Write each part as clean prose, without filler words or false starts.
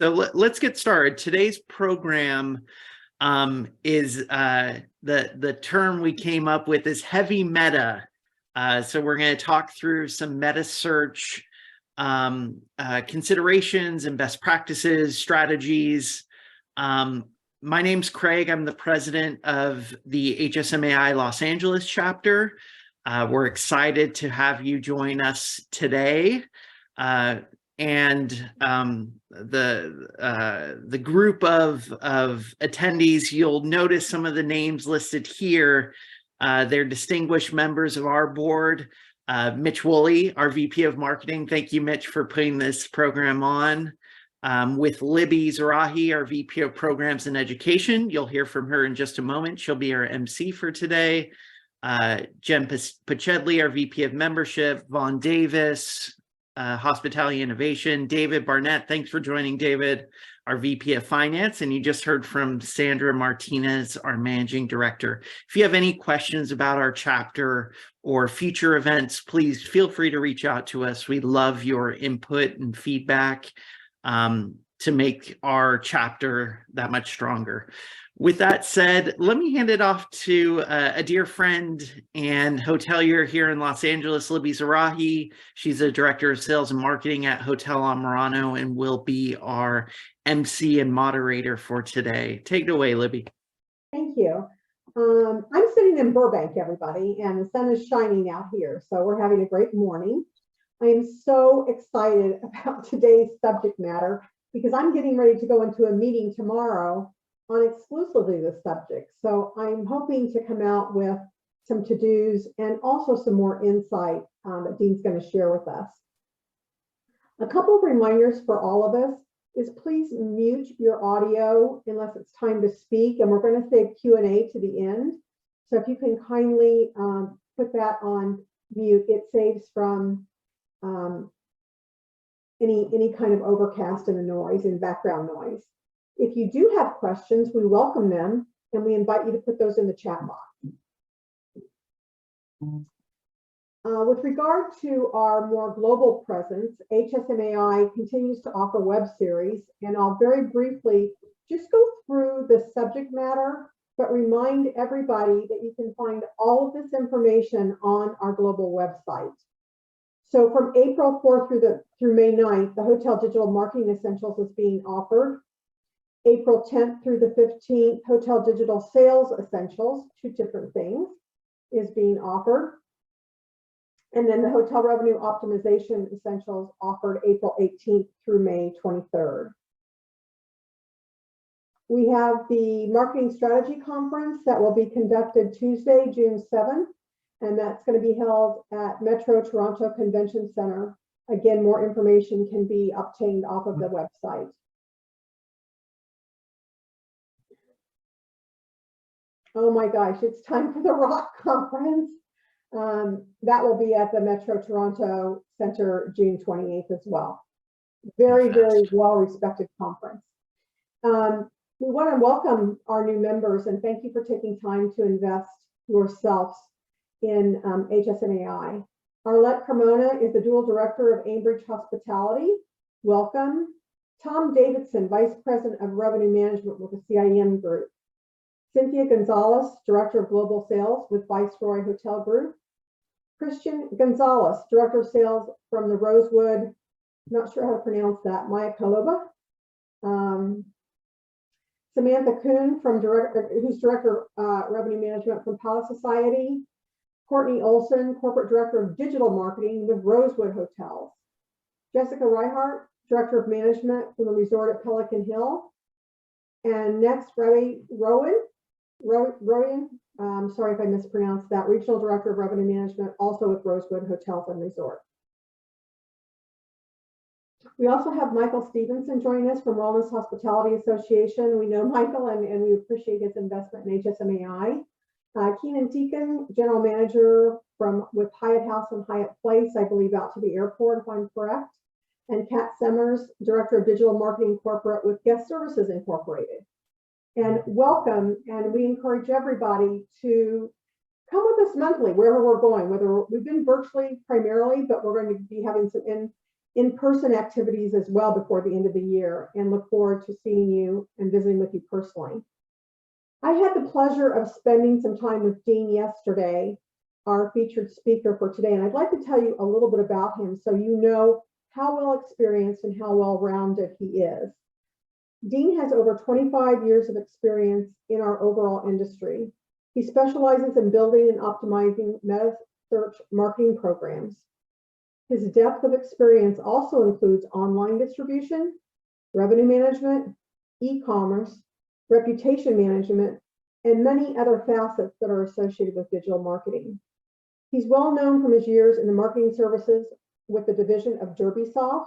So let's get started. Today's program is the term we came up with is heavy meta. So we're going to talk through some Metasearch considerations and best practices, strategies. My name's Craig. I'm the president of the HSMAI Los Angeles chapter. We're excited to have you join us today. And the group of attendees, you'll notice some of the names listed here. They're distinguished members of our board. Mitch Woolley, our VP of Marketing. Thank you, Mitch, for putting this program on. With Libby Zarahi, our VP of Programs and Education. You'll hear from her in just a moment. She'll be our MC for today. Jen Pachedley, our VP of Membership. Vaughn Davis, Hospitality Innovation. David Barnett, thanks for joining, David, our VP of Finance. And you just heard from Sandra Martinez, our Managing Director. If you have any questions about our chapter or future events, please feel free to reach out to us. We love your input and feedback to make our chapter that much stronger. With that said, let me hand it off to a dear friend and hotelier here in Los Angeles, Libby Zarahi. She's a director of sales and marketing at Hotel Amarano and will be our MC and moderator for today. Take it away, Libby. Thank you. I'm sitting in Burbank, everybody, and the sun is shining out here, so we're having a great morning. I am so excited about today's subject matter because I'm getting ready to go into a meeting tomorrow on exclusively this subject. So I'm hoping to come out with some to-dos and also some more insight that Dean's going to share with us. A couple of reminders for all of us is please mute your audio unless it's time to speak, and we're going to save Q&A to the end. So if you can kindly put that on mute, it saves from any kind of overcast and noise and background noise. If you do have questions, we welcome them and we invite you to put those in the chat box. With regard to our more global presence, HSMAI continues to offer web series, and I'll very briefly just go through the subject matter, but remind everybody that you can find all of this information on our global website. So from April 4th through May 9th, the Hotel Digital Marketing Essentials is being offered. April 10th through the 15th, Hotel Digital Sales Essentials, two different things, is being offered. And then the Hotel Revenue Optimization Essentials offered April 18th through May 23rd. We have the Marketing Strategy Conference that will be conducted Tuesday, June 7th, and that's going to be held at Metro Toronto Convention Center. Again, more information can be obtained off of the website. Oh my gosh, it's time for the ROC conference. That will be at the Metro Toronto Center June 28th as well. Very, very well-respected conference. We want to welcome our new members and thank you for taking time to invest yourselves in HSMAI. Arlette Carmona is the Dual Director of Ambridge Hospitality. Welcome. Tom Davidson, Vice President of Revenue Management with the CIM Group. Cynthia Gonzalez, Director of Global Sales with Viceroy Hotel Group. Christian Gonzalez, Director of Sales from the Rosewood, not sure how to pronounce that, Maya Kaloba. Samantha Kuhn, who's Director of Revenue Management from Palace Society. Courtney Olson, Corporate Director of Digital Marketing with Rosewood Hotels. Jessica Reihart, Director of Management from the Resort at Pelican Hill. And next, Ravi Rowan, sorry if I mispronounced that, Regional Director of Revenue Management, also with Rosewood Hotels and Resort. We also have Michael Stevenson joining us from Wellness Hospitality Association. We know Michael and we appreciate his investment in HSMAI. Keenan Deacon, General Manager with Hyatt House and Hyatt Place, I believe out to the airport if I'm correct. And Kat Semmers, Director of Digital Marketing Corporate with Guest Services Incorporated. And welcome, and we encourage everybody to come with us monthly, wherever we're going, whether we've been virtually primarily, but we're going to be having some in-person activities as well before the end of the year, and look forward to seeing you and visiting with you personally. I had the pleasure of spending some time with Dean yesterday, our featured speaker for today, and I'd like to tell you a little bit about him so you know how well experienced and how well-rounded he is. Dean has over 25 years of experience in our overall industry. He specializes in building and optimizing Metasearch marketing programs. His depth of experience also includes online distribution, revenue management, e-commerce, reputation management, and many other facets that are associated with digital marketing. He's well known from his years in the marketing services with the division of Derbysoft,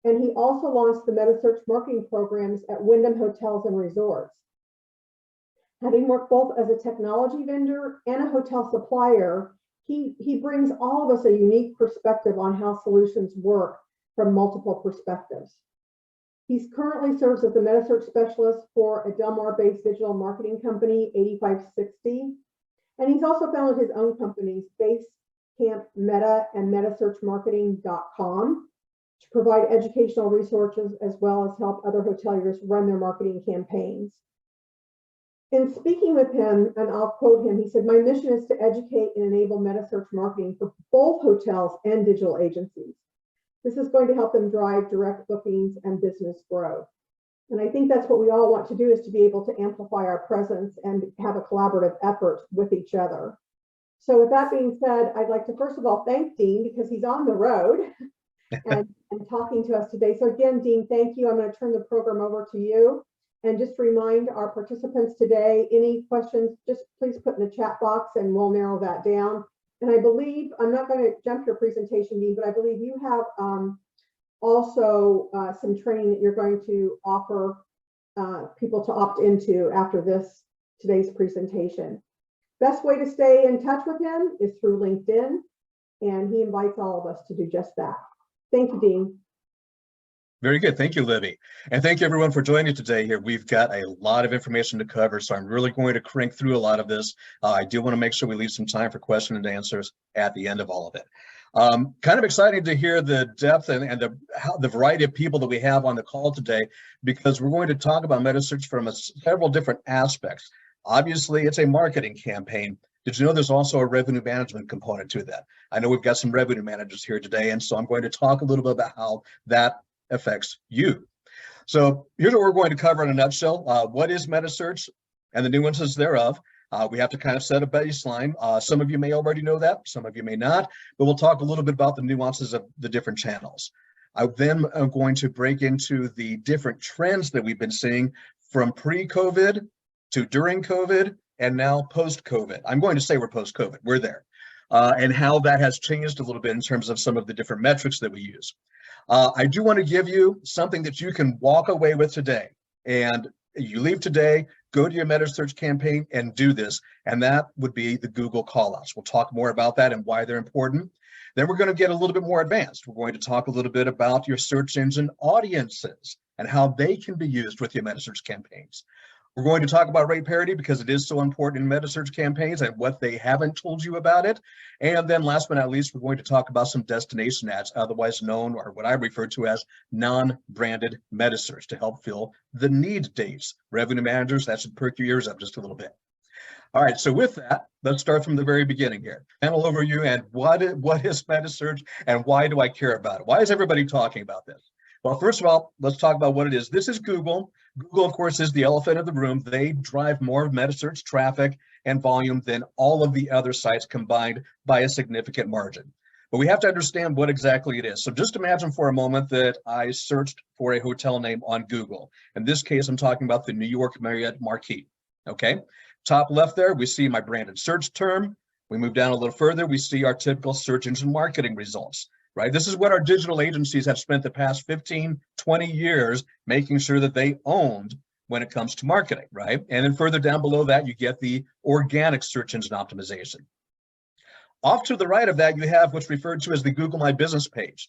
and he also launched the Metasearch marketing programs at Wyndham Hotels and Resorts. Having worked both as a technology vendor and a hotel supplier, he brings all of us a unique perspective on how solutions work from multiple perspectives. He currently serves as the Metasearch specialist for a Del Mar-based digital marketing company, 8560, and he's also founded his own companies, Basecamp Meta and MetaSearchMarketing.com, to provide educational resources as well as help other hoteliers run their marketing campaigns. In speaking with him, and I'll quote him, he said, "My mission is to educate and enable Metasearch marketing for both hotels and digital agencies. This is going to help them drive direct bookings and business growth." And I think that's what we all want to do, is to be able to amplify our presence and have a collaborative effort with each other. So with that being said, I'd like to first of all thank Dean because he's on the road and talking to us today. So again, Dean, thank you. I'm going to turn the program over to you. And just remind our participants today, any questions, just please put in the chat box and we'll narrow that down. And I believe, I'm not going to jump your presentation, Dean, but I believe you have also some training that you're going to offer people to opt into after today's presentation. Best way to stay in touch with him is through LinkedIn, and he invites all of us to do just that. Thank you, Dean. Very good. Thank you, Libby. And thank you everyone for joining today here. We've got a lot of information to cover, so I'm really going to crank through a lot of this. I do want to make sure we leave some time for question and answers at the end of all of it. Kind of excited to hear the depth and the variety of people that we have on the call today, because we're going to talk about Metasearch from several different aspects. Obviously, it's a marketing campaign. Did you know there's also a revenue management component to that? I know we've got some revenue managers here today, and so I'm going to talk a little bit about how that affects you. So here's what we're going to cover in a nutshell. What is Metasearch and the nuances thereof? We have to kind of set a baseline. Some of you may already know that, some of you may not, but we'll talk a little bit about the nuances of the different channels. I then am going to break into the different trends that we've been seeing from pre-COVID to during COVID and now post-COVID. I'm going to say we're post-COVID, we're there. And how that has changed a little bit in terms of some of the different metrics that we use. I do want to give you something that you can walk away with today. And you leave today, go to your Metasearch campaign and do this. And that would be the Google callouts. We'll talk more about that and why they're important. Then we're going to get a little bit more advanced. We're going to talk a little bit about your search engine audiences and how they can be used with your Metasearch campaigns. We're going to talk about rate parity because it is so important in Metasearch campaigns and what they haven't told you about it. And then last but not least, we're going to talk about some destination ads, otherwise known, or what I refer to as non-branded Metasearch, to help fill the need dates. Revenue managers, that should perk your ears up just a little bit. All right, so with that, let's start from the very beginning here. Panel overview and what is Metasearch and why do I care about it? Why is everybody talking about this? Well, first of all, let's talk about what it is. This is Google. Google, of course, is the elephant of the room. They drive more Metasearch traffic and volume than all of the other sites combined by a significant margin. But we have to understand what exactly it is. So just imagine for a moment that I searched for a hotel name on Google. In this case, I'm talking about the New York Marriott Marquis. Okay, top left there, we see my branded search term. We move down a little further, we see our typical search engine marketing results. Right? This is what our digital agencies have spent the past 15, 20 years making sure that they owned when it comes to marketing, right? And then further down below that, you get the organic search engine optimization. Off to the right of that, you have what's referred to as the Google My Business page.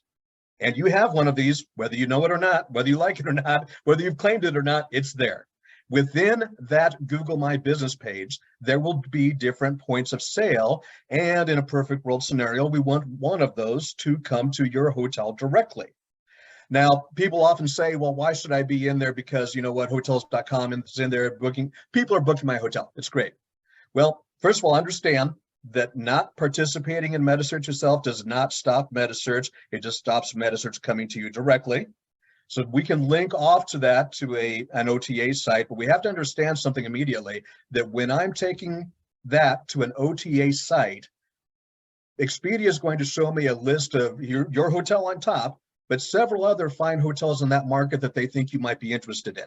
And you have one of these, whether you know it or not, whether you like it or not, whether you've claimed it or not, it's there. Within that Google My Business page, there will be different points of sale. And in a perfect world scenario, we want one of those to come to your hotel directly. Now, people often say, well, why should I be in there? Because you know what, hotels.com is in there booking. People are booking my hotel. It's great. Well, first of all, understand that not participating in Metasearch yourself does not stop Metasearch. It just stops Metasearch coming to you directly. So we can link off to that to an OTA site, but we have to understand something immediately, that when I'm taking that to an OTA site, Expedia is going to show me a list of your hotel on top, but several other fine hotels in that market that they think you might be interested in.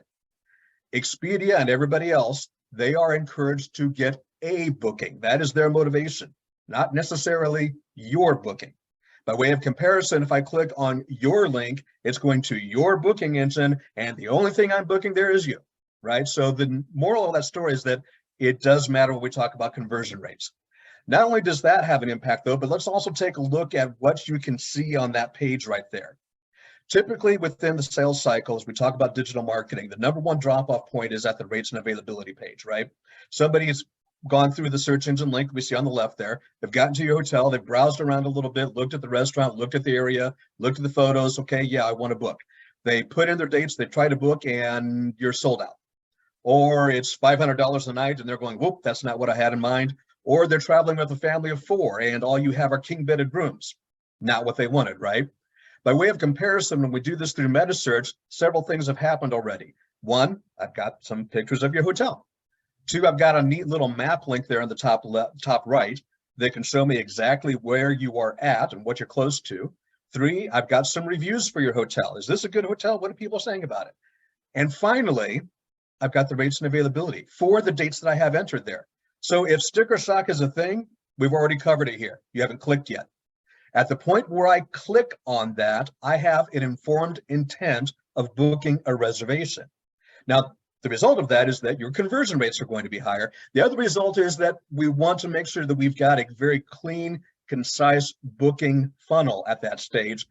Expedia and everybody else, they are encouraged to get a booking. That is their motivation, not necessarily your booking. By way of comparison, if I click on your link, it's going to your booking engine, and the only thing I'm booking there is you, right? So the moral of that story is that it does matter when we talk about conversion rates. Not only does that have an impact though, but let's also take a look at what you can see on that page right there. Typically within the sales cycles, we talk about digital marketing. The number one drop-off point is at the rates and availability page, right? Somebody's gone through the search engine link we see on the left there. They've gotten to your hotel, they've browsed around a little bit, looked at the restaurant, looked at the area, looked at the photos. Okay, yeah, I want to book. They put in their dates, they try to book, and you're sold out. Or it's $500 a night and they're going, whoop, that's not what I had in mind. Or they're traveling with a family of 4 and all you have are king bedded rooms. Not what they wanted, right? By way of comparison, when we do this through Metasearch, several things have happened already. 1, I've got some pictures of your hotel. 2, I've got a neat little map link there on the top right that can show me exactly where you are at and what you're close to. 3, I've got some reviews for your hotel. Is this a good hotel? What are people saying about it? And finally, I've got the rates and availability for the dates that I have entered there. So if sticker shock is a thing, we've already covered it here. You haven't clicked yet. At the point where I click on that, I have an informed intent of booking a reservation. Now, the result of that is that your conversion rates are going to be higher. The other result is that we want to make sure that we've got a very clean, concise booking funnel at that stage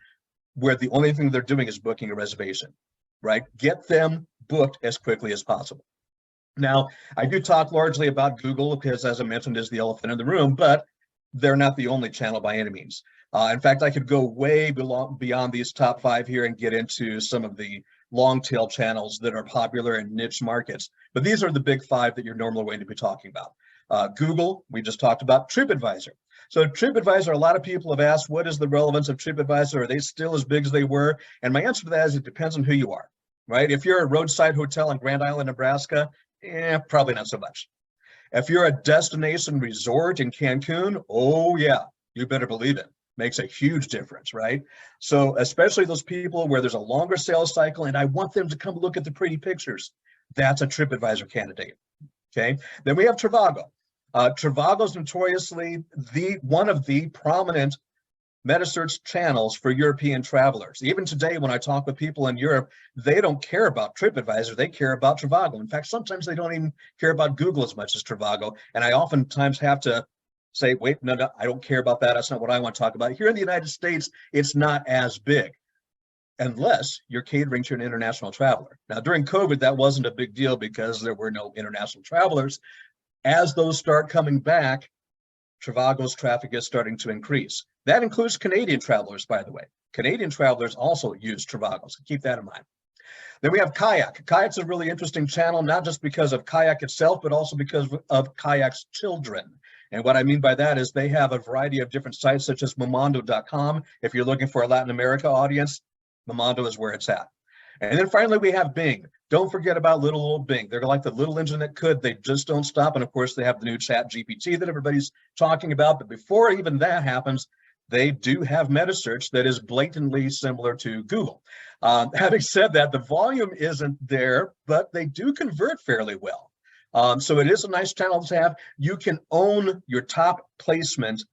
where the only thing they're doing is booking a reservation, right? Get them booked as quickly as possible. Now, I do talk largely about Google because, as I mentioned, is the elephant in the room, but they're not the only channel by any means. In fact, I could go way beyond these top 5 here and get into some of the long tail channels that are popular in niche markets. But these are the big 5 that you're normally going to be talking about. Google, we just talked about. TripAdvisor. So TripAdvisor, a lot of people have asked, what is the relevance of TripAdvisor? Are they still as big as they were? And my answer to that is it depends on who you are, right? If you're a roadside hotel in Grand Island, Nebraska, probably not so much. If you're a destination resort in Cancun, oh yeah, you better believe it. Makes a huge difference, right? So especially those people where there's a longer sales cycle and I want them to come look at the pretty pictures, that's a TripAdvisor candidate, okay? Then we have Trivago. Trivago is notoriously one of the prominent Metasearch channels for European travelers. Even today, when I talk with people in Europe, they don't care about TripAdvisor, they care about Trivago. In fact, sometimes they don't even care about Google as much as Trivago. And I oftentimes have to say, wait, no, I don't care about that. That's not what I want to talk about. Here in the United States, it's not as big unless you're catering to an international traveler. Now, during COVID, that wasn't a big deal because there were no international travelers. As those start coming back, Trivago's traffic is starting to increase. That includes Canadian travelers, by the way. Canadian travelers also use Trivago, so keep that in mind. Then we have Kayak. Kayak's a really interesting channel, not just because of Kayak itself, but also because of Kayak's children. And what I mean by that is they have a variety of different sites, such as Momondo.com. If you're looking for a Latin America audience, Momondo is where it's at. And then finally, we have Bing. Don't forget about little old Bing. They're like the little engine that could. They just don't stop. And of course, they have the new Chat GPT that everybody's talking about. But before even that happens, they do have Metasearch that is blatantly similar to Google. Having said that, the volume isn't there, but they do convert fairly well. So it is a nice channel to have. You can own your top placement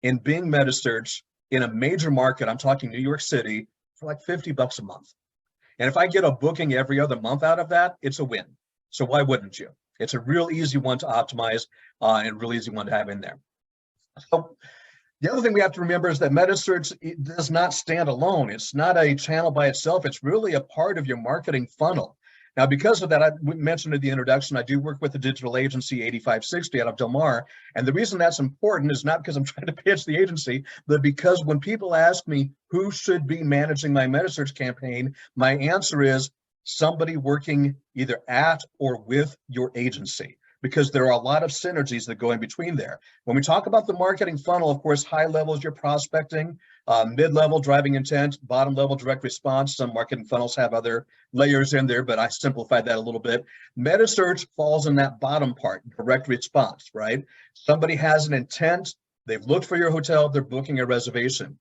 in Bing Metasearch in a major market. I'm talking New York City for like $50 a month. And if I get a booking every other month out of that, it's a win. So why wouldn't you? It's a real easy one to optimize and a real easy one to have in there. So the other thing we have to remember is that Metasearch does not stand alone. It's not a channel by itself. It's really a part of your marketing funnel. Now, because of that, I mentioned in the introduction, I do work with a digital agency, 8560 out of Del Mar. And the reason that's important is not because I'm trying to pitch the agency, but because when people ask me who should be managing my Metasearch campaign, my answer is somebody working either at or with your agency, because there are a lot of synergies that go in between there. When we talk about the marketing funnel, of course, high level is your prospecting, mid-level driving intent, bottom level direct response. Some marketing funnels have other layers in there, but I simplified that a little bit. Metasearch falls in that bottom part, direct response, right? Somebody has an intent, they've looked for your hotel, they're booking a reservation.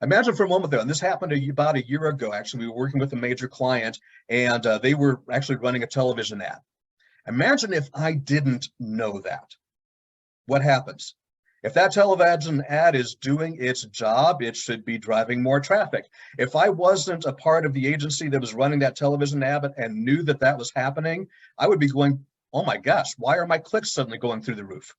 Imagine for a moment though, and this happened about a year ago, actually, we were working with a major client and they were actually running a television ad. Imagine if I didn't know that. What happens? If that television ad is doing its job, it should be driving more traffic. If I wasn't a part of the agency that was running that television ad and knew that that was happening, I would be going, oh my gosh, why are my clicks suddenly going through the roof?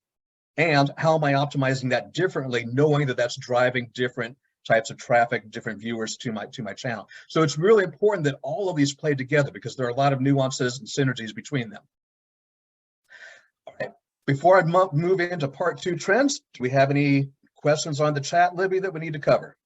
And how am I optimizing that differently, knowing that that's driving different types of traffic, different viewers to my channel? So it's really important that all of these play together because there are a lot of nuances and synergies between them. All right. Before I move into part 2 trends, do we have any questions on the chat, Libby, that we need to cover?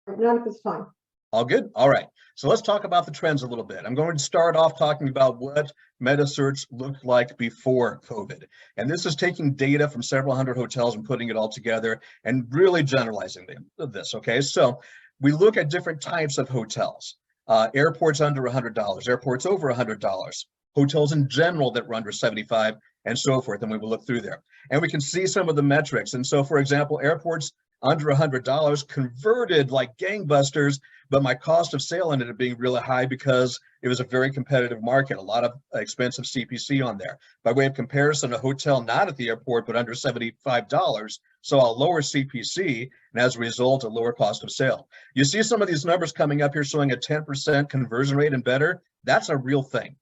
Not at this time. All good? All right. So let's talk about the trends a little bit. I'm going to start off talking about what Metasearch looked like before COVID. And this is taking data from several hundred hotels and putting it all together and really generalizing this, okay? So we look at different types of hotels. Airports under $100, airports over $100, hotels in general that run under 75 and so forth. And we will look through there. And we can see some of the metrics. And so, for example, airports under $100 converted like gangbusters, but my cost of sale ended up being really high because it was a very competitive market, a lot of expensive CPC on there. By way of comparison, a hotel not at the airport, but under $75 saw a lower CPC, and as a result, a lower cost of sale. You see some of these numbers coming up here showing a 10% conversion rate and better. That's a real thing.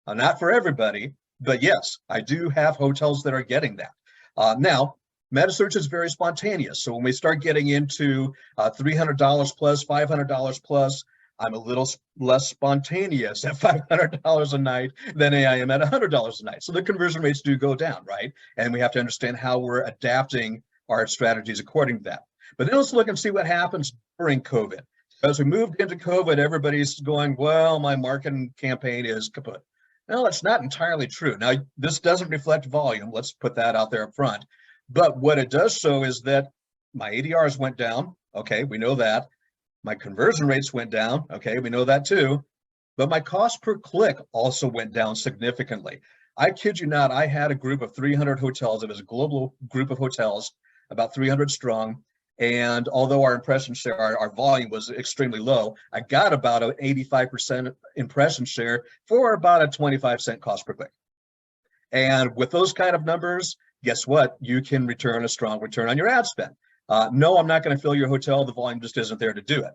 Not for everybody, but yes, I do have hotels that are getting that. Now, Metasearch is very spontaneous. So when we start getting into $300 plus, $500 plus, I'm a little less spontaneous at $500 a night than I am at $100 a night. So the conversion rates do go down, right? And we have to understand how we're adapting our strategies according to that. But then let's look and see what happens during COVID. As we moved into COVID, everybody's going, well, my marketing campaign is kaput. No, it's not entirely true. Now, this doesn't reflect volume. Let's put that out there up front. But what it does show is that my ADRs went down. Okay, we know that. My conversion rates went down. Okay, we know that too. But my cost per click also went down significantly. I kid you not, I had a group of 300 hotels. It was a global group of hotels, about 300 strong. And although our impression share, our volume was extremely low, I got about an 85% impression share for about a 25-cent cost per click. And with those kind of numbers, guess what? You can return a strong return on your ad spend. No, I'm not going to fill your hotel. The volume just isn't there to do it.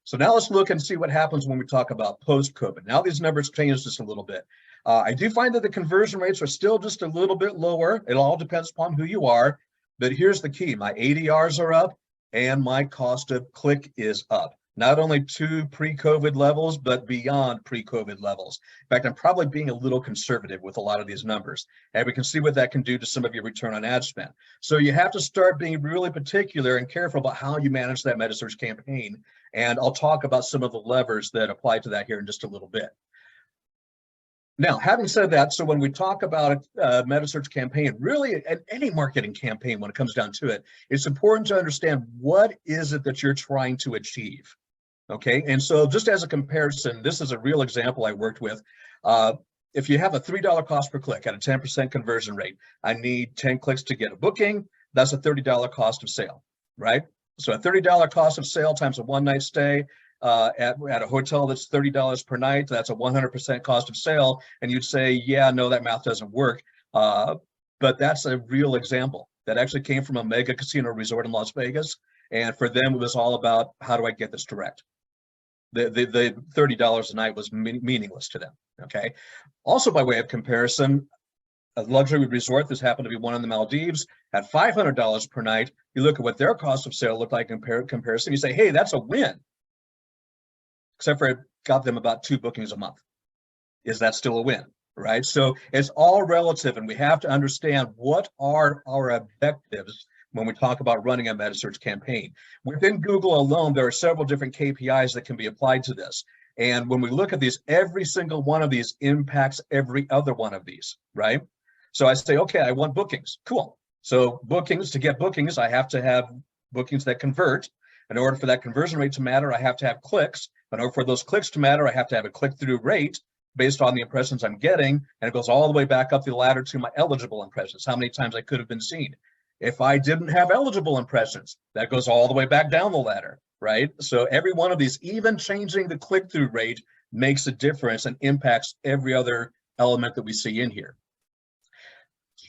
So now let's look and see what happens when we talk about post-COVID. Now these numbers change just a little bit. I do find that the conversion rates are still just a little bit lower. It all depends upon who you are. But here's the key. My ADRs are up and my cost of click is up. Not only to pre-COVID levels, but beyond pre-COVID levels. In fact, I'm probably being a little conservative with a lot of these numbers. And we can see what that can do to some of your return on ad spend. So you have to start being really particular and careful about how you manage that Metasearch campaign. And I'll talk about some of the levers that apply to that here in just a little bit. Now, having said that, so when we talk about a Metasearch campaign, really any marketing campaign, when it comes down to it, it's important to understand what is it that you're trying to achieve. Okay, and so just as a comparison, this is a real example I worked with. If you have a $3 cost per click at a 10% conversion rate, I need 10 clicks to get a booking. That's a $30 cost of sale, right? So a $30 cost of sale times a one-night stay at a hotel that's $30 per night, that's a 100% cost of sale. And you'd say, yeah, no, that math doesn't work. But that's a real example that actually came from a mega casino resort in Las Vegas. And for them, it was all about, how do I get this direct? The $30 a night was meaningless to them, okay? Also, by way of comparison, a luxury resort, this happened to be one in the Maldives, at $500 per night. You look at what their cost of sale looked like in comparison, you say, hey, that's a win. except for it got them about 2 bookings a month. Is that still a win? Right? So it's all relative, and we have to understand what are our objectives when we talk about running a Metasearch campaign. Within Google alone, there are several different KPIs that can be applied to this. And when we look at these, every single one of these impacts every other one of these, right? So I say, okay, I want bookings. Cool. So bookings, to get bookings, I have to have bookings that convert. In order for that conversion rate to matter, I have to have clicks. In order for those clicks to matter, I have to have a click-through rate based on the impressions I'm getting. And it goes all the way back up the ladder to my eligible impressions, how many times I could have been seen. If I didn't have eligible impressions, that goes all the way back down the ladder, right? So every one of these, even changing the click-through rate, makes a difference and impacts every other element that we see in here.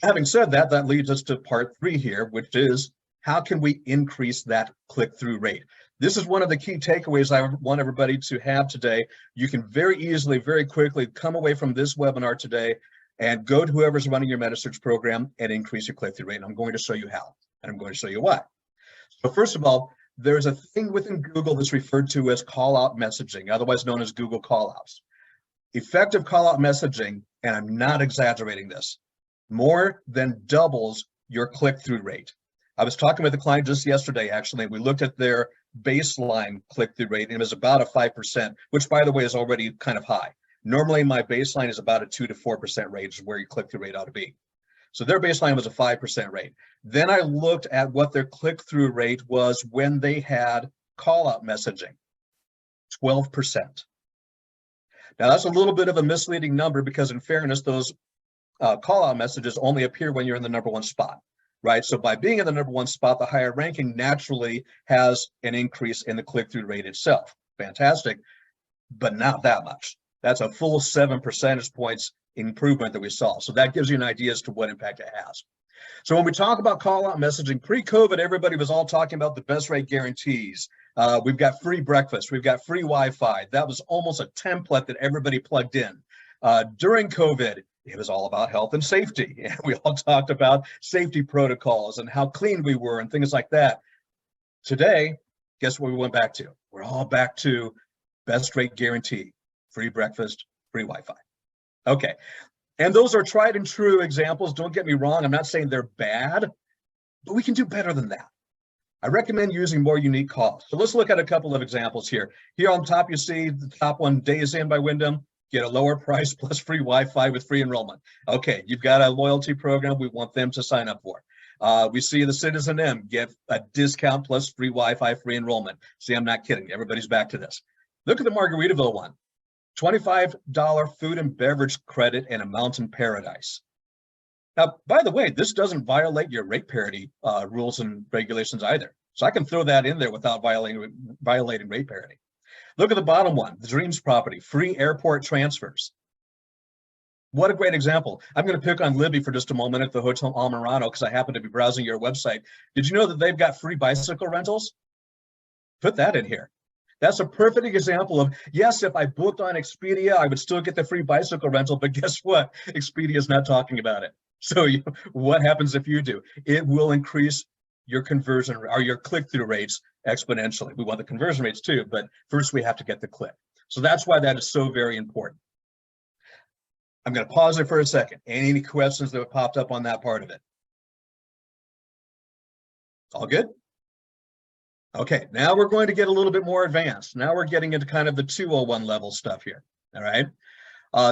Having said that, that leads us to part 3 here, which is how can we increase that click-through rate? This is one of the key takeaways I want everybody to have today. You can very easily, very quickly come away from this webinar today and go to whoever's running your Metasearch program and increase your click-through rate. And I'm going to show you how, and I'm going to show you why. So first of all, there's a thing within Google that's referred to as call-out messaging, otherwise known as Google callouts. Effective call-out messaging, and I'm not exaggerating this, more than doubles your click-through rate. I was talking with a client just yesterday, actually, and we looked at their baseline click-through rate, and it was about a 5%, which, by the way, is already kind of high. Normally, my baseline is about a 2 to 4% rate, is where your click-through rate ought to be. So their baseline was a 5% rate. Then I looked at what their click-through rate was when they had call-out messaging, 12%. Now, that's a little bit of a misleading number because, in fairness, those call-out messages only appear when you're in the #1 spot, right? So by being in the #1 spot, the higher ranking naturally has an increase in the click-through rate itself. Fantastic, but not that much. That's a full 7 percentage points improvement that we saw. So that gives you an idea as to what impact it has. So when we talk about call-out messaging, pre-COVID, everybody was all talking about the best rate guarantees. We've got free breakfast, we've got free Wi-Fi. That was almost a template that everybody plugged in. During COVID, it was all about health and safety. And we all talked about safety protocols and how clean we were and things like that. Today, guess what we went back to? We're all back to best rate guarantee, free breakfast, free Wi-Fi. Okay, and those are tried and true examples. Don't get me wrong. I'm not saying they're bad, but we can do better than that. I recommend using more unique calls. So let's look at a couple of examples here. Here on top, you see the top one, Days In by Wyndham. Get a lower price plus free Wi-Fi with free enrollment. Okay, you've got a loyalty program we want them to sign up for. We see the Citizen M get a discount plus free Wi-Fi, free enrollment. See, I'm not kidding. Everybody's back to this. Look at the Margaritaville one. $25 food and beverage credit and a mountain paradise. Now, by the way, this doesn't violate your rate parity rules and regulations either. So I can throw that in there without violating rate parity. Look at the bottom one, the Dreams property, free airport transfers. What a great example. I'm going to pick on Libby for just a moment at the Hotel Almirano because I happen to be browsing your website. Did you know that they've got free bicycle rentals? Put that in here. That's a perfect example of, yes, if I booked on Expedia, I would still get the free bicycle rental, but guess what? Expedia is not talking about it. So what happens if you do? It will increase your conversion or your click-through rates exponentially. We want the conversion rates too, but first we have to get the click. So that's why that is so very important. I'm going to pause there for a second. Any questions that have popped up on that part of it? All good? Okay, now we're going to get a little bit more advanced. Now we're getting into kind of the 201 level stuff here, all right?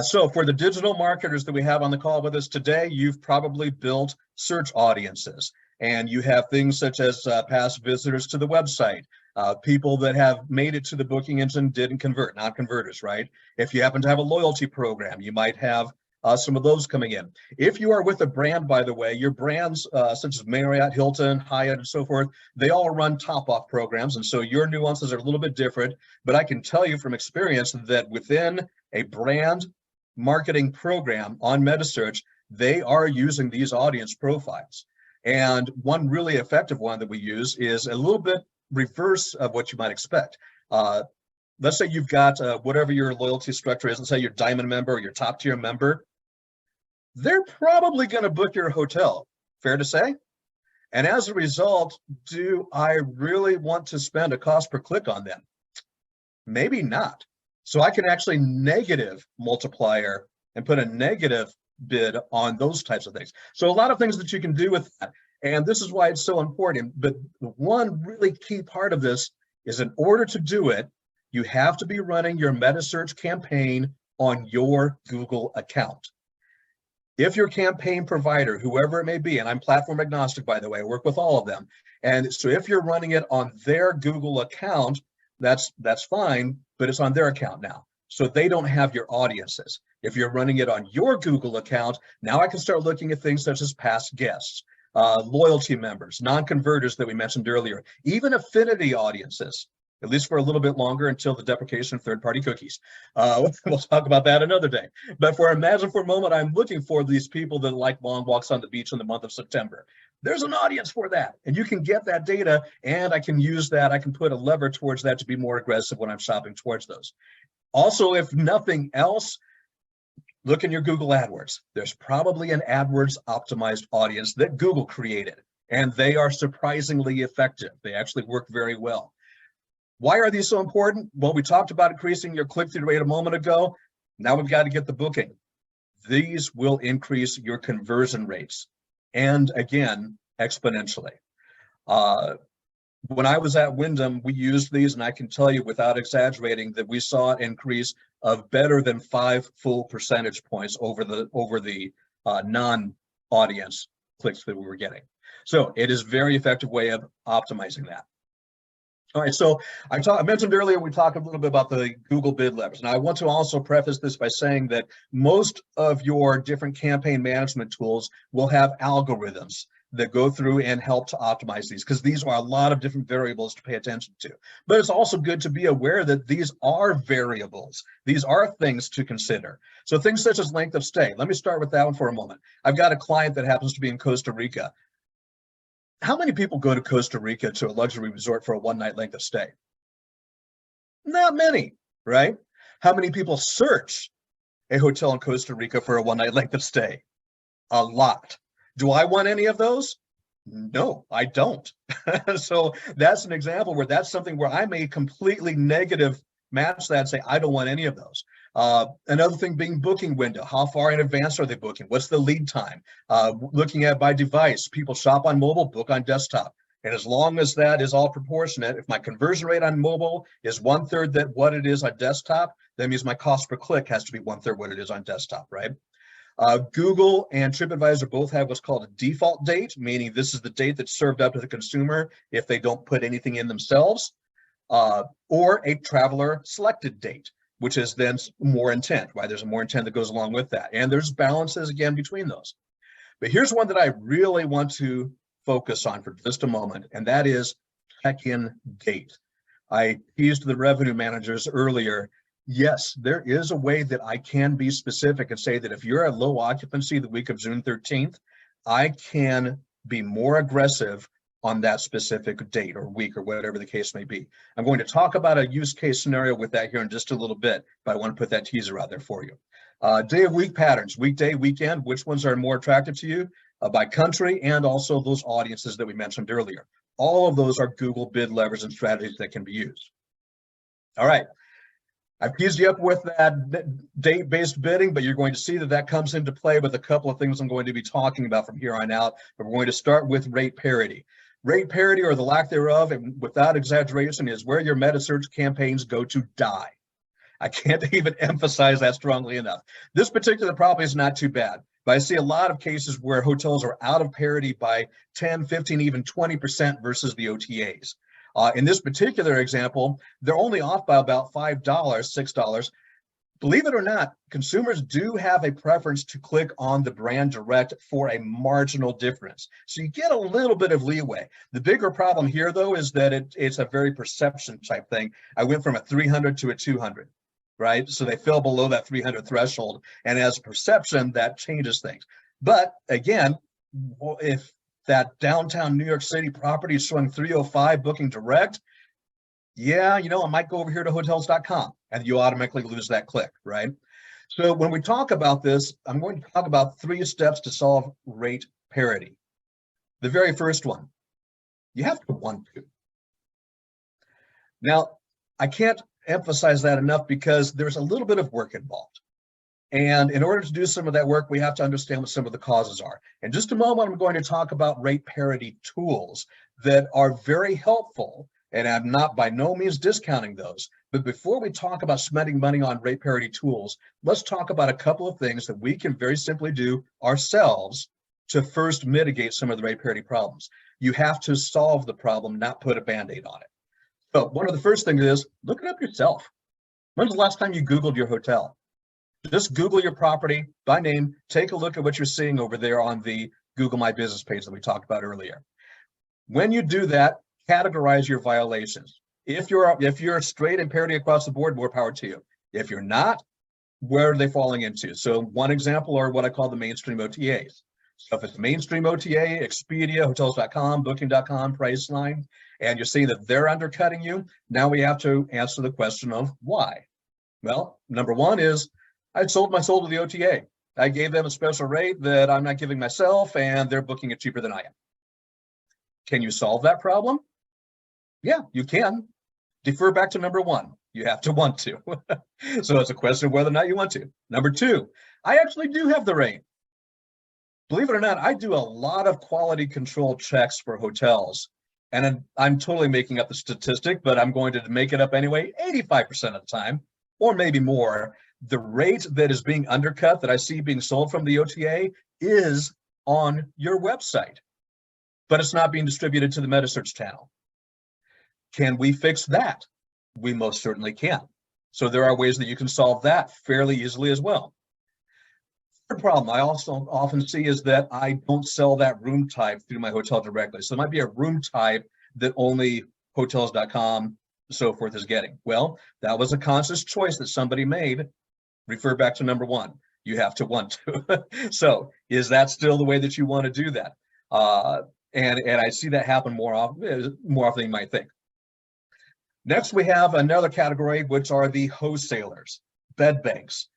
So for the digital marketers that we have on the call with us today, you've probably built search audiences, and you have things such as past visitors to the website, people that have made it to the booking engine, didn't convert, non-converters, right? If you happen to have a loyalty program, you might have some of those coming in. If you are with a brand, by the way, your brands such as Marriott, Hilton, Hyatt, and so forth, they all run top-off programs, and so your nuances are a little bit different, but I can tell you from experience that within a brand marketing program on Metasearch, they are using these audience profiles. And one really effective one that we use is a little bit reverse of what you might expect. Let's say you've got whatever your loyalty structure is, let's say your diamond member or your top tier member, they're probably going to book your hotel, fair to say? And as a result, do I really want to spend a cost per click on them? Maybe not. So I can actually negative multiplier and put a negative bid on those types of things. So a lot of things that you can do with that. And this is why it's so important. But the one really key part of this is, in order to do it, you have to be running your Metasearch campaign on your Google account. If your campaign provider, whoever it may be, and I'm platform agnostic, by the way, I work with all of them. And so if you're running it on their Google account, that's fine, but it's on their account now. So they don't have your audiences. If you're running it on your Google account, now I can start looking at things such as past guests, loyalty members, non-converters that we mentioned earlier, even affinity audiences, at least for a little bit longer until the deprecation of third-party cookies. We'll talk about that another day. But imagine for a moment, I'm looking for these people that like long walks on the beach in the month of September. There's an audience for that, and you can get that data, and I can use that. I can put a lever towards that to be more aggressive when I'm shopping towards those. Also, if nothing else, look in your Google AdWords. There's probably an AdWords optimized audience that Google created, and they are surprisingly effective. They actually work very well. Why are these so important? Well, we talked about increasing your click-through rate a moment ago. Now we've got to get the booking. These will increase your conversion rates, and again, exponentially. When I was at Wyndham, we used these, and I can tell you without exaggerating that we saw an increase of better than 5 full percentage points over the non-audience clicks that we were getting. So it is a very effective way of optimizing that. All right, so I mentioned earlier, we talked a little bit about the Google bid levers. And I want to also preface this by saying that most of your different campaign management tools will have algorithms that go through and help to optimize these, because these are a lot of different variables to pay attention to. But it's also good to be aware that these are variables. These are things to consider. So things such as length of stay. Let me start with that one for a moment. I've got a client that happens to be in Costa Rica. How many people go to Costa Rica to a luxury resort for a one-night length of stay? Not many, right? How many people search a hotel in Costa Rica for a one-night length of stay? A lot. Do I want any of those? No, I don't. So that's an example where that's something where I may completely negative match that and say, I don't want any of those. Another thing being booking window. How far in advance are they booking? What's the lead time? Looking at by device, people shop on mobile, book on desktop. And as long as that is all proportionate, if my conversion rate on mobile is 1/3 that what it is on desktop, that means my cost per click has to be 1/3 what it is on desktop, right? Google and TripAdvisor both have what's called a default date, meaning this is the date that's served up to the consumer if they don't put anything in themselves, or a traveler selected date, which is then more intent, right? There's more intent that goes along with that. And there's balances again between those. But here's one that I really want to focus on for just a moment, and that is check-in date. I teased the revenue managers earlier. Yes, there is a way that I can be specific and say that if you're at low occupancy the week of June 13th, I can be more aggressive on that specific date or week or whatever the case may be. I'm going to talk about a use case scenario with that here in just a little bit, but I want to put that teaser out there for you. Day of week patterns, weekday, weekend, which ones are more attractive to you by country, and also those audiences that we mentioned earlier. All of those are Google bid levers and strategies that can be used. All right. I've teased you up with that date-based bidding, but you're going to see that that comes into play with a couple of things I'm going to be talking about from here on out. But we're going to start with rate parity. Rate parity, or the lack thereof, and without exaggeration, is where your Metasearch campaigns go to die. I can't even emphasize that strongly enough. This particular problem is not too bad, but I see a lot of cases where hotels are out of parity by 10, 15, even 20% versus the OTAs. In this particular example, they're only off by about $5, $6. Believe it or not, consumers do have a preference to click on the brand direct for a marginal difference. So you get a little bit of leeway. The bigger problem here, though, is that it's a very perception type thing. I went from a 300 to a 200, right? So they fell below that 300 threshold. And as a perception, that changes things. But again, if that downtown New York City property is showing 305 booking direct, yeah, you know, I might go over here to hotels.com and you automatically lose that click, right? So when we talk about this, I'm going to talk about 3 steps to solve rate parity. The very first one, you have to want to. Now, I can't emphasize that enough because there's a little bit of work involved. And in order to do some of that work, we have to understand what some of the causes are. In just a moment, I'm going to talk about rate parity tools that are very helpful. And I'm not by no means discounting those. But before we talk about spending money on rate parity tools, let's talk about a couple of things that we can very simply do ourselves to first mitigate some of the rate parity problems. You have to solve the problem, not put a Band-Aid on it. So one of the first things is look it up yourself. When's the last time you Googled your hotel? Just Google your property by name. Take a look at what you're seeing over there on the Google My Business page that we talked about earlier. When you do that, categorize your violations. If you're straight and parity across the board, more power to you. If you're not, where are they falling into? So one example are what I call the mainstream OTAs. So if it's mainstream OTA, Expedia, hotels.com, booking.com, Priceline, and you're seeing that they're undercutting you, now we have to answer the question of why. Well, number one is I sold my soul to the OTA. I gave them a special rate that I'm not giving myself, and they're booking it cheaper than I am. Can you solve that problem? Yeah, you can. Defer back to number one. You have to want to. So it's a question of whether or not you want to. Number two, I actually do have the rate. Believe it or not, I do a lot of quality control checks for hotels. And I'm totally making up the statistic, but I'm going to make it up anyway. 85% of the time, or maybe more, the rate that is being undercut that I see being sold from the OTA is on your website, but it's not being distributed to the Metasearch channel. Can we fix that? We most certainly can. So there are ways that you can solve that fairly easily as well. The problem I also often see is that I don't sell that room type through my hotel directly. So there might be a room type that only hotels.com, so forth, is getting. Well, that was a conscious choice that somebody made. Refer back to number one. You have to want to. So is that still the way that you want to do that? And I see that happen more often than you might think. Next, we have another category, which are the wholesalers, bed banks.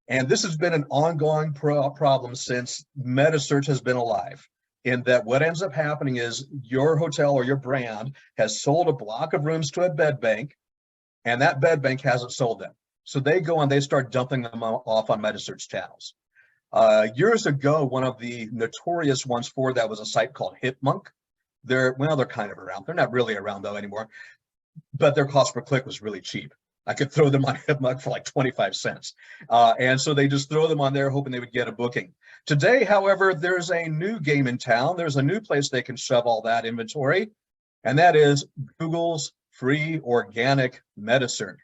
And this has been an ongoing problem since Metasearch has been alive, in that what ends up happening is your hotel or your brand has sold a block of rooms to a bed bank, and that bed bank hasn't sold them. So they go and they start dumping them off on Metasearch channels. Years ago, one of the notorious ones for that was a site called Hipmunk. They're kind of around. They're not really around though anymore, but their cost per click was really cheap. I could throw them on Hipmunk for like 25 cents. And so they just throw them on there hoping they would get a booking. Today, however, there's a new game in town. There's a new place they can shove all that inventory, and that is Google's free organic Metasearch.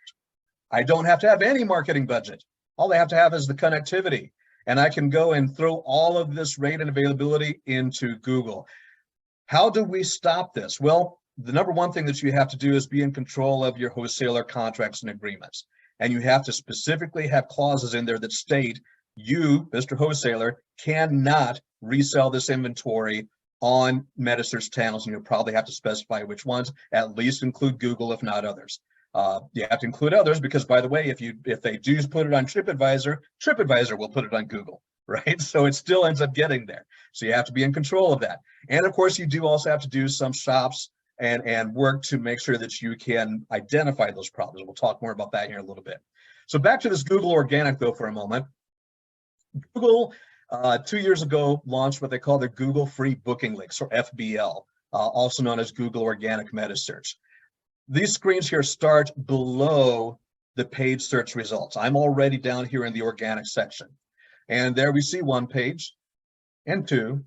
I don't have to have any marketing budget. All I have to have is the connectivity, and I can go and throw all of this rate and availability into Google. How do we stop this? Well, the number one thing that you have to do is be in control of your wholesaler contracts and agreements. And you have to specifically have clauses in there that state you, Mr. Wholesaler, cannot resell this inventory on Metasearch channels, and you'll probably have to specify which ones, at least include Google, if not others. You have to include others because, by the way, if they do put it on TripAdvisor will put it on Google, right? So it still ends up getting there. So you have to be in control of that. And of course, you do also have to do some shops and work to make sure that you can identify those problems. We'll talk more about that here in a little bit. So back to this Google Organic though for a moment. Google 2 years ago launched what they call their Google Free Booking Links, or FBL, also known as Google Organic Metasearch. These screens here start below the paid search results. I'm already down here in the organic section. And there we see 1 page, and 2,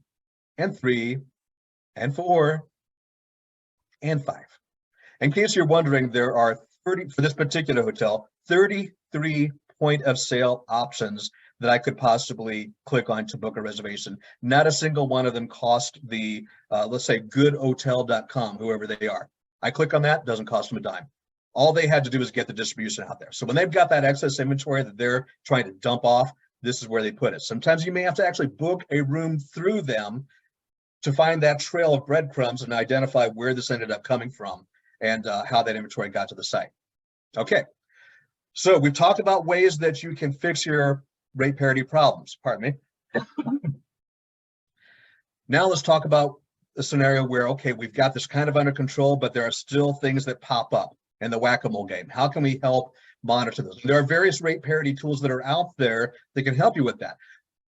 and 3, and 4, and 5. In case you're wondering, there are 30, for this particular hotel, 33 point of sale options that I could possibly click on to book a reservation. Not a single one of them cost the, let's say, goodhotel.com, whoever they are. I click on that, doesn't cost them a dime. All they had to do is get the distribution out there. So when they've got that excess inventory that they're trying to dump off, this is where they put it. Sometimes you may have to actually book a room through them to find that trail of breadcrumbs and identify where this ended up coming from and how that inventory got to the site. Okay, so we've talked about ways that you can fix your rate parity problems, pardon me. Now let's talk about a scenario where, okay, we've got this kind of under control, but there are still things that pop up. and the whack-a-mole game. How can we help monitor those? There are various rate parity tools that are out there that can help you with that.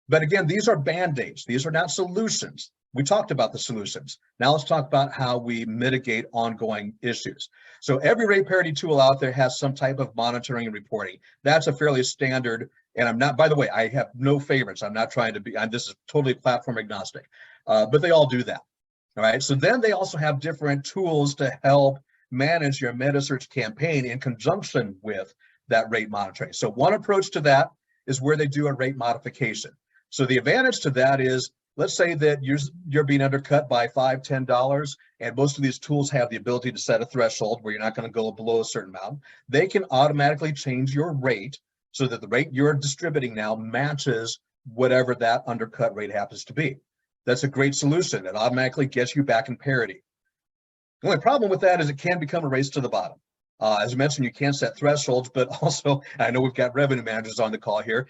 But again, these are band-aids. These are not solutions. We talked about the solutions. Now let's talk about how we mitigate ongoing issues. So every rate parity tool out there has some type of monitoring and reporting. That's a fairly standard, and I'm not, by the way, I have no favorites. I'm not trying to be, this is totally platform agnostic, but they all do that. All right, so then they also have different tools to help manage your Metasearch campaign in conjunction with that rate monitoring. So one approach to that is where they do a rate modification. So the advantage to that is, let's say that you're being undercut by $5, $10, and most of these tools have the ability to set a threshold where you're not going to go below a certain amount. They can automatically change your rate so that the rate you're distributing now matches whatever that undercut rate happens to be. That's a great solution. It automatically gets you back in parity. The only problem with that is it can become a race to the bottom. As I mentioned, you can set thresholds, but also, I know we've got revenue managers on the call here.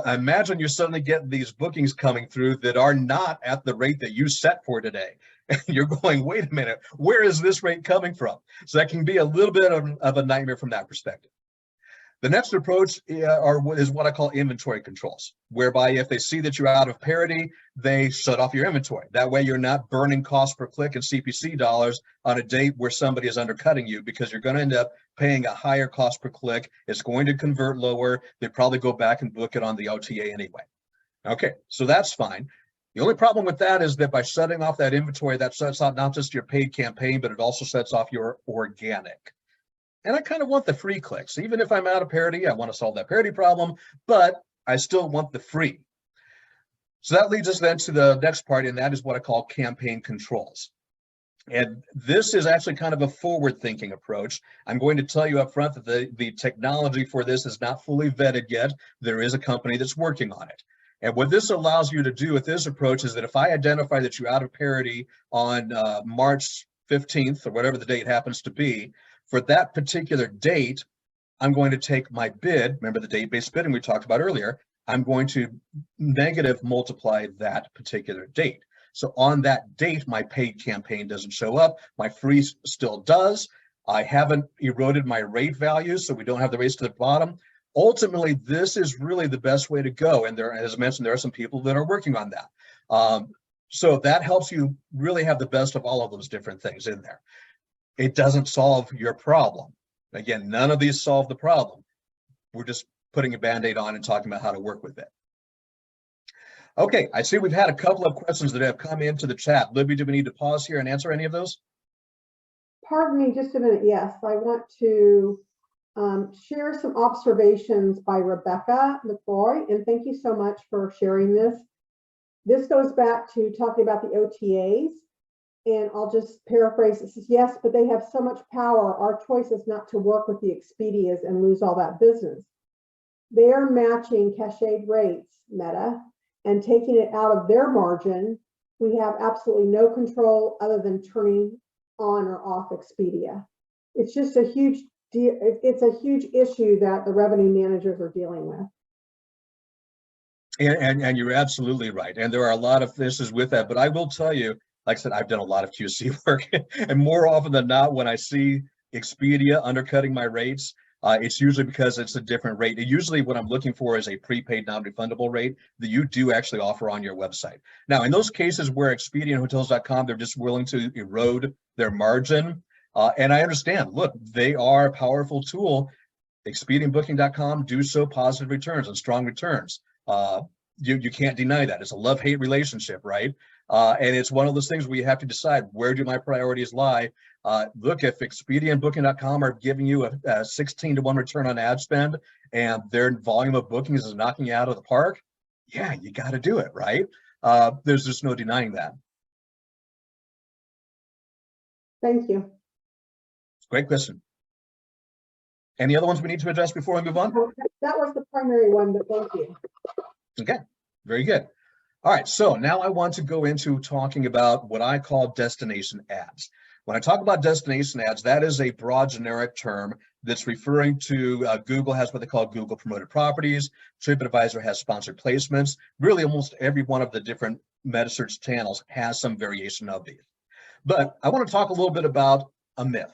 Imagine you suddenly get these bookings coming through that are not at the rate that you set for today. And you're going, wait a minute, where is this rate coming from? So that can be a little bit of a nightmare from that perspective. The next approach is what I call inventory controls, whereby if they see that you're out of parity, they shut off your inventory. That way you're not burning cost per click and CPC dollars on a date where somebody is undercutting you, because you're going to end up paying a higher cost per click. It's going to convert lower. They probably go back and book it on the OTA anyway. Okay, so that's fine. The only problem with that is that by shutting off that inventory, that sets off not just your paid campaign, but it also sets off your organic. And I kind of want the free clicks. Even if I'm out of parity, I want to solve that parity problem, but I still want the free. So that leads us then to the next part, and that is what I call campaign controls. And this is actually kind of a forward-thinking approach. I'm going to tell you up front that the technology for this is not fully vetted yet. There is a company that's working on it. And what this allows you to do with this approach is that if I identify that you're out of parity on March 15th, or whatever the date happens to be, for that particular date, I'm going to take my bid, remember the date-based bidding we talked about earlier, I'm going to negative multiply that particular date. So on that date, my paid campaign doesn't show up, my free still does. I haven't eroded my rate values, so we don't have the race to the bottom. Ultimately, this is really the best way to go. And there, as I mentioned, there are some people that are working on that. So that helps you really have the best of all of those different things in there. It doesn't solve your problem. Again, none of these solve the problem. We're just putting a Band-Aid on and talking about how to work with it. Okay, I see we've had a couple of questions that have come into the chat. Libby, do we need to pause here and answer any of those? Pardon me just a minute. Yes, I want to share some observations by Rebecca McCoy, and thank you so much for sharing this. This goes back to talking about the OTAs. And I'll just paraphrase. It says, yes, but they have so much power. Our choice is not to work with the Expedias and lose all that business. They are matching cached rates, Meta, and taking it out of their margin. We have absolutely no control other than turning on or off Expedia. It's just a huge deal. It's a huge issue that the revenue managers are dealing with. And you're absolutely right. And there are a lot of issues with that. But I will tell you, like I said, I've done a lot of QC work, and more often than not, when I see Expedia undercutting my rates, it's usually because it's a different rate. Usually what I'm looking for is a prepaid non-refundable rate that you do actually offer on your website. Now, in those cases where Expedia and hotels.com, they're just willing to erode their margin, and I understand, look, they are a powerful tool. Expedia and booking.com do show positive returns and strong returns. You can't deny that. It's a love-hate relationship, right? And it's one of those things where you have to decide, where do my priorities lie? Look, if Expedia and Booking.com are giving you a 16-to-1 return on ad spend, and their volume of bookings is knocking you out of the park, yeah, you got to do it, right? There's just no denying that. Thank you. Great question. Any other ones we need to address before we move on? That was the primary one, but thank you. Okay, very good. All right, so now I want to go into talking about what I call destination ads. When I talk about destination ads, that is a broad generic term that's referring to, Google has what they call Google promoted properties, TripAdvisor has sponsored placements. Really, almost every one of the different Metasearch channels has some variation of these. But I want to talk a little bit about a myth.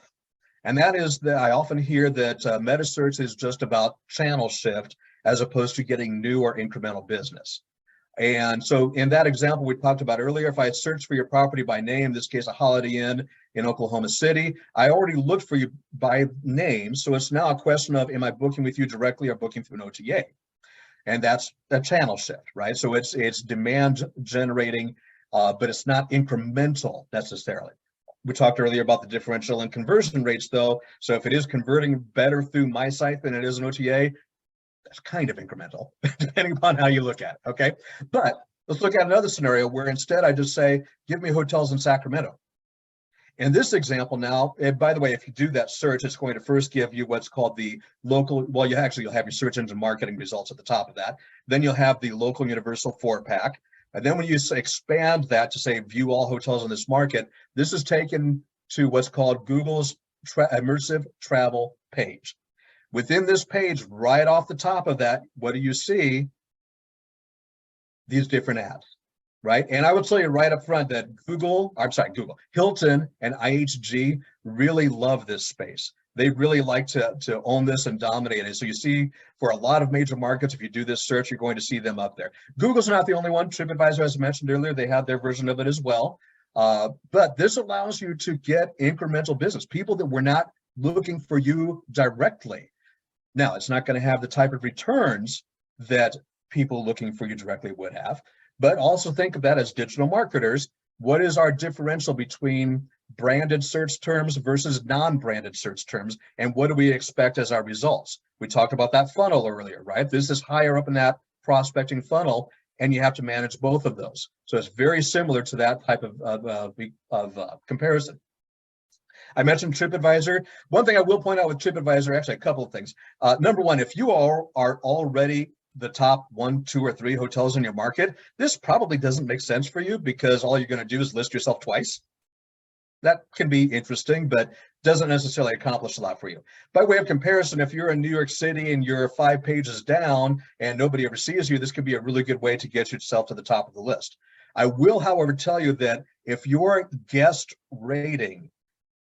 And that is that I often hear that Metasearch is just about channel shift as opposed to getting new or incremental business. And so in that example we talked about earlier, if I had searched for your property by name, in this case, a Holiday Inn in Oklahoma City, I already looked for you by name. So it's now a question of, am I booking with you directly or booking through an OTA? And that's a channel shift, right? So it's demand generating, but it's not incremental necessarily. We talked earlier about the differential in conversion rates though. So if it is converting better through my site than it is an OTA, that's kind of incremental, depending upon how you look at it, okay? But let's look at another scenario where instead I just say, give me hotels in Sacramento. In this example now, and by the way, if you do that search, it's going to first give you what's called the local, well, you'll have your search engine marketing results at the top of that. Then you'll have the local universal 4-pack. And then when you expand that to say, view all hotels in this market, this is taken to what's called Google's immersive travel page. Within this page, right off the top of that, what do you see? These different ads, right? And I would tell you right up front that Hilton and IHG really love this space. They really like to own this and dominate it. So you see, for a lot of major markets, if you do this search, you're going to see them up there. Google's not the only one. TripAdvisor, as I mentioned earlier, they have their version of it as well. But this allows you to get incremental business, people that were not looking for you directly. Now, it's not going to have the type of returns that people looking for you directly would have, but also think of that as digital marketers. What is our differential between branded search terms versus non-branded search terms? And what do we expect as our results? We talked about that funnel earlier, right? This is higher up in that prospecting funnel, and you have to manage both of those. So it's very similar to that type of comparison. I mentioned TripAdvisor. One thing I will point out with TripAdvisor, actually a couple of things. Number one, if you are already the top 1, 2, or 3 hotels in your market, this probably doesn't make sense for you because all you're going to do is list yourself twice. That can be interesting, but doesn't necessarily accomplish a lot for you. By way of comparison, if you're in New York City and you're 5 pages down and nobody ever sees you, this could be a really good way to get yourself to the top of the list. I will, however, tell you that if your guest rating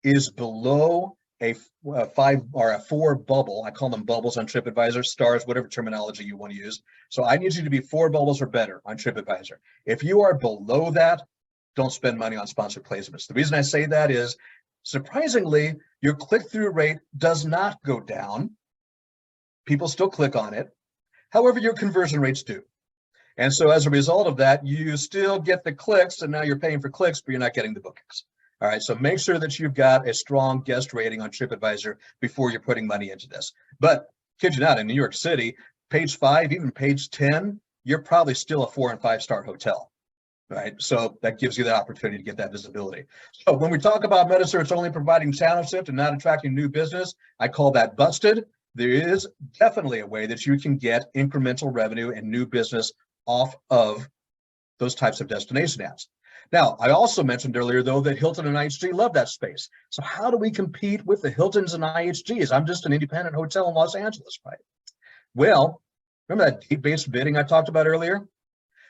is below a 5 or a 4 bubble, I call them bubbles on TripAdvisor, stars, whatever terminology you want to use. So I need you to be 4 bubbles or better on TripAdvisor. If you are below that, don't spend money on sponsored placements. The reason I say that is, surprisingly, your click-through rate does not go down. People still click on it. However, your conversion rates do. And so as a result of that, you still get the clicks, and now you're paying for clicks, but you're not getting the bookings. All right, so make sure that you've got a strong guest rating on TripAdvisor before you're putting money into this. But kid you not, in New York City, page 5, even page 10, you're probably still a 4- and 5-star hotel, right? So that gives you the opportunity to get that visibility. So when we talk about Metasearch only providing channel shift and not attracting new business, I call that busted. There is definitely a way that you can get incremental revenue and new business off of those types of destination ads. Now, I also mentioned earlier, though, that Hilton and IHG love that space. So how do we compete with the Hiltons and IHGs? I'm just an independent hotel in Los Angeles, right? Well, remember that date-based bidding I talked about earlier?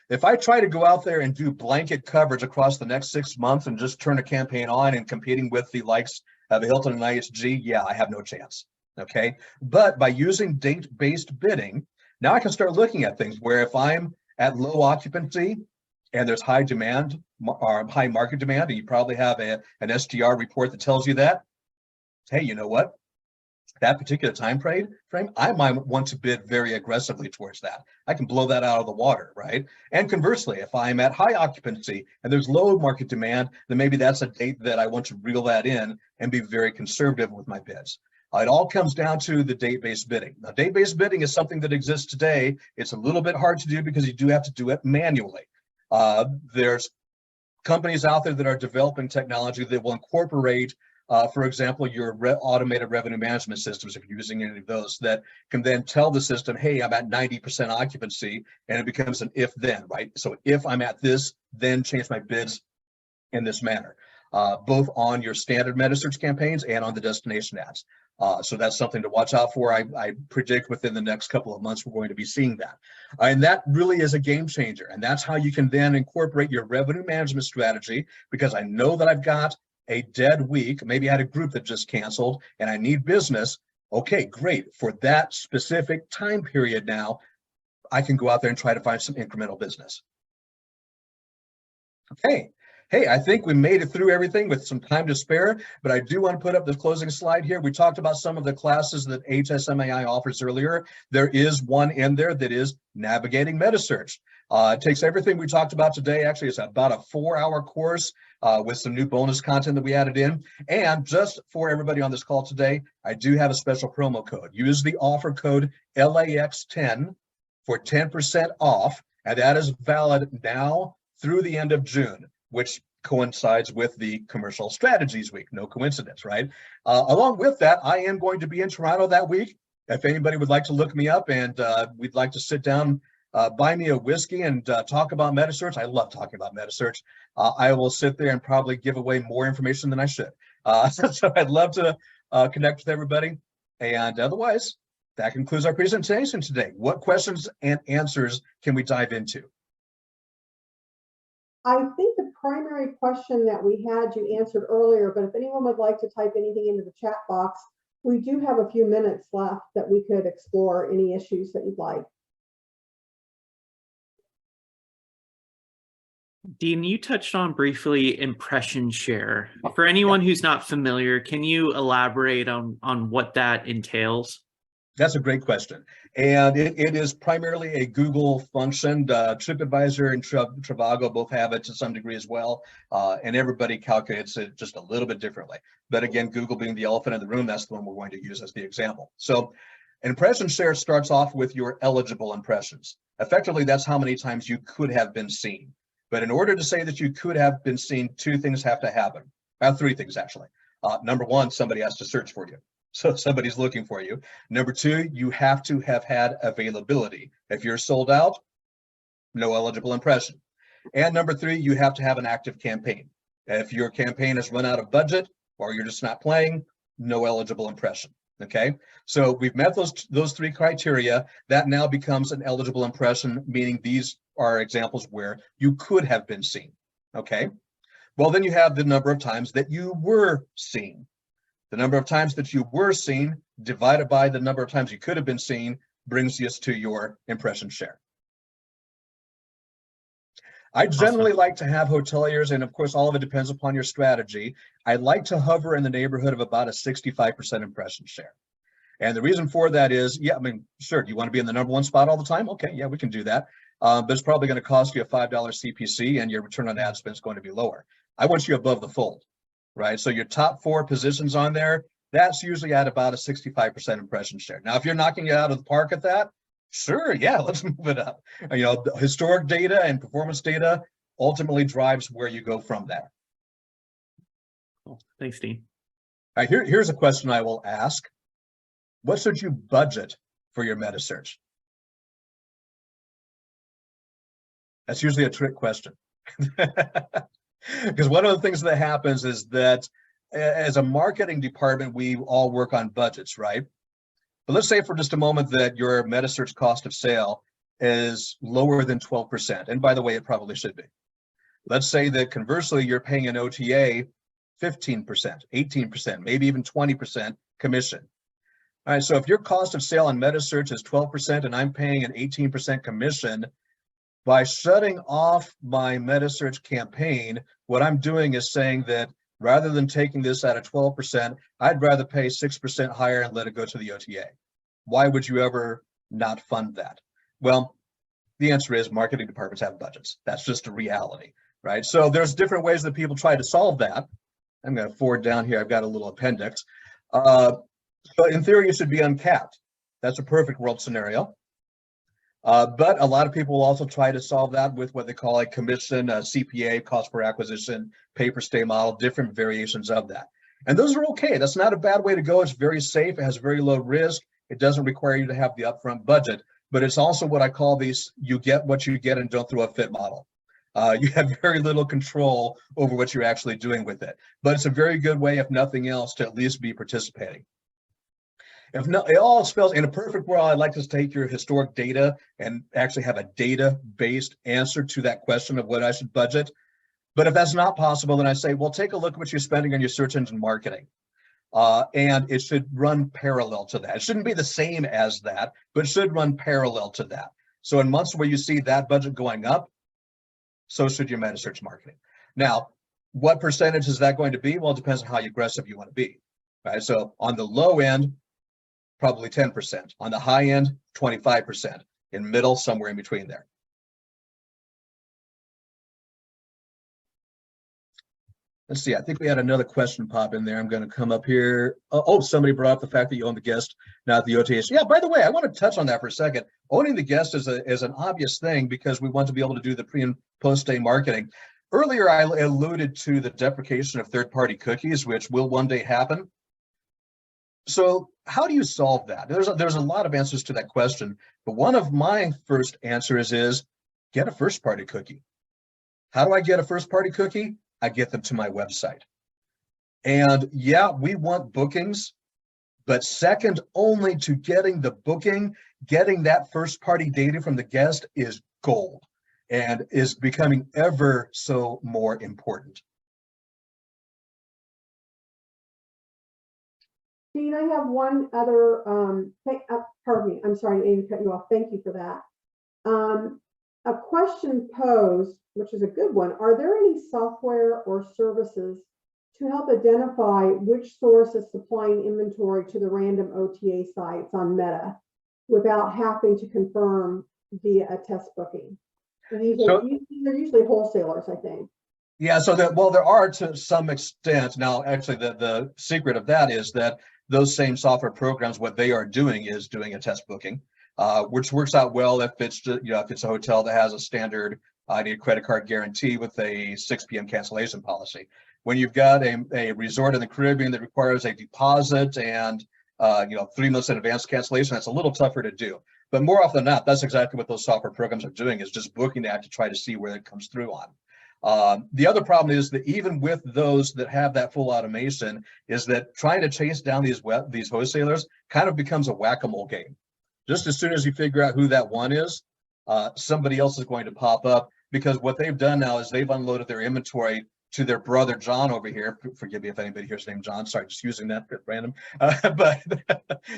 If I try to go out there and do blanket coverage across the next 6 months and just turn a campaign on and competing with the likes of Hilton and IHG, yeah, I have no chance, okay? But by using date-based bidding, now I can start looking at things where if I'm at low occupancy and there's high demand or high market demand, and you probably have an STR report that tells you that, hey, you know what? That particular time frame, I might want to bid very aggressively towards that. I can blow that out of the water, right? And conversely, if I'm at high occupancy and there's low market demand, then maybe that's a date that I want to reel that in and be very conservative with my bids. It all comes down to the date-based bidding. Now, date-based bidding is something that exists today. It's a little bit hard to do because you do have to do it manually. There's companies out there that are developing technology that will incorporate, for example, your automated revenue management systems, if you're using any of those, that can then tell the system, hey, I'm at 90% occupancy, and it becomes an if-then, right? So if I'm at this, then change my bids in this manner, both on your standard Metasearch campaigns and on the destination ads. So that's something to watch out for. I predict within the next couple of months, we're going to be seeing that. And that really is a game changer. And that's how you can then incorporate your revenue management strategy, because I know that I've got a dead week, maybe I had a group that just canceled and I need business, okay, great. For that specific time period now, I can go out there and try to find some incremental business. Okay. Hey, I think we made it through everything with some time to spare, but I do want to put up this closing slide here. We talked about some of the classes that HSMAI offers earlier. There is one in there that is Navigating Metasearch. It takes everything we talked about today. Actually, it's about a 4-hour course with some new bonus content that we added in. And just for everybody on this call today, I do have a special promo code. Use the offer code LAX10 for 10% off, and that is valid now through the end of June, which coincides with the Commercial Strategies Week. No coincidence, right? Along with that, I am going to be in Toronto that week. If anybody would like to look me up and we'd like to sit down, buy me a whiskey and talk about Metasearch. I love talking about Metasearch. I will sit there and probably give away more information than I should. So I'd love to connect with everybody. And otherwise, that concludes our presentation today. What questions and answers can we dive into? I think the primary question that we had you answered earlier, but if anyone would like to type anything into the chat box, we do have a few minutes left that we could explore any issues that you'd like. Dean, you touched on briefly impression share. For anyone who's not familiar, can you elaborate on what that entails? That's a great question. And it is primarily a Google function. TripAdvisor and Trivago both have it to some degree as well. And everybody calculates it just a little bit differently. But again, Google being the elephant in the room, that's the one we're going to use as the example. So impression share starts off with your eligible impressions. Effectively, that's how many times you could have been seen. But in order to say that you could have been seen, two things have to happen. Three things, actually. Number one, somebody has to search for you. So somebody's looking for you. Number two, you have to have had availability. If you're sold out, no eligible impression. And number three, you have to have an active campaign. If your campaign has run out of budget or you're just not playing, no eligible impression. Okay, so we've met those three criteria. That now becomes an eligible impression, meaning these are examples where you could have been seen. Okay, well, then you have the number of times that you were seen. The number of times that you were seen divided by the number of times you could have been seen brings us to your impression share. I generally like to have hoteliers, and of course, all of it depends upon your strategy. I like to hover in the neighborhood of about a 65% impression share. And the reason for that is, yeah, I mean, sure, do you want to be in the number one spot all the time? Okay, yeah, we can do that. But it's probably going to cost you a $5 CPC and your return on ad spend is going to be lower. I want you above the fold, right? So your top 4 positions on there, that's usually at about a 65% impression share. Now, if you're knocking it out of the park at that, sure, yeah, let's move it up. You know, historic data and performance data ultimately drives where you go from there. Cool. Thanks, Dean. All right, here's a question I will ask. What should you budget for your Metasearch? That's usually a trick question. Because one of the things that happens is that as a marketing department, we all work on budgets, right? But let's say for just a moment that your Metasearch cost of sale is lower than 12%. And by the way, it probably should be. Let's say that conversely, you're paying an OTA 15%, 18%, maybe even 20% commission. All right, so if your cost of sale on Metasearch is 12% and I'm paying an 18% commission, by shutting off my Metasearch campaign, what I'm doing is saying that rather than taking this at a 12%, I'd rather pay 6% higher and let it go to the OTA. Why would you ever not fund that? Well, the answer is marketing departments have budgets. That's just a reality, right? So there's different ways that people try to solve that. I'm going to forward down here. I've got a little appendix. But in theory, it should be uncapped. That's a perfect world scenario. But a lot of people will also try to solve that with what they call a commission, CPA, cost per acquisition, pay per stay model, different variations of that. And those are okay. That's not a bad way to go. It's very safe. It has very low risk. It doesn't require you to have the upfront budget, but it's also what I call these, you get what you get and don't throw a fit model. You have very little control over what you're actually doing with it, but it's a very good way, if nothing else, to at least be participating. If not, it all spells in a perfect world, I'd like to take your historic data and actually have a data-based answer to that question of what I should budget. But if that's not possible, then I say, well, take a look at what you're spending on your search engine marketing. And it should run parallel to that. It shouldn't be the same as that, but it should run parallel to that. So in months where you see that budget going up, so should your Metasearch marketing. Now, what percentage is that going to be? Well, it depends on how aggressive you want to be, right? So on the low end, probably 10%. On the high end, 25%. In middle, somewhere in between there. Let's see, I think we had another question pop in there. I'm going to come up here. Oh, somebody brought up the fact that you own the guest, not the OTAs. Yeah, by the way, I want to touch on that for a second. Owning the guest is an obvious thing because we want to be able to do the pre and post stay marketing. Earlier, I alluded to the deprecation of third-party cookies, which will one day happen. So how do you solve that? There's a lot of answers to that question, but one of my first answers is get a first-party cookie. How do I get a first-party cookie? I get them to my website. And yeah, we want bookings, but second only to getting the booking, getting that first-party data from the guest is gold and is becoming ever so more important. Dean, I have one other, pardon me, I'm sorry, I need to cut you off. Thank you for that. A question posed, which is a good one. Are there any software or services to help identify which source is supplying inventory to the random OTA sites on Meta without having to confirm via a test booking? And these are usually wholesalers, I think. Yeah, so that, well, there are to some extent. Now, actually, the secret of that is that those same software programs, what they are doing is doing a test booking, which works out well if it's, if it's a hotel that has a standard, I need a credit card guarantee with a 6 p.m. cancellation policy. When you've got a resort in the Caribbean that requires a deposit and 3 months in advance cancellation, that's a little tougher to do. But more often than not, that's exactly what those software programs are doing, is just booking that to try to see where it comes through on. The other problem is that even with those that have that full automation, is that trying to chase down these wholesalers kind of becomes a whack-a-mole game. Just as soon as you figure out who that one is, somebody else is going to pop up, because what they've done now is they've unloaded their inventory to their brother John over here. Forgive me if anybody here's named John. Sorry, just using that at random. But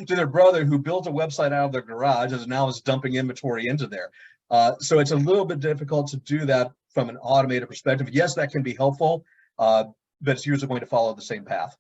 to their brother who built a website out of their garage and now is dumping inventory into there. So it's a little bit difficult to do that from an automated perspective. Yes, that can be helpful, but it's usually going to follow the same path.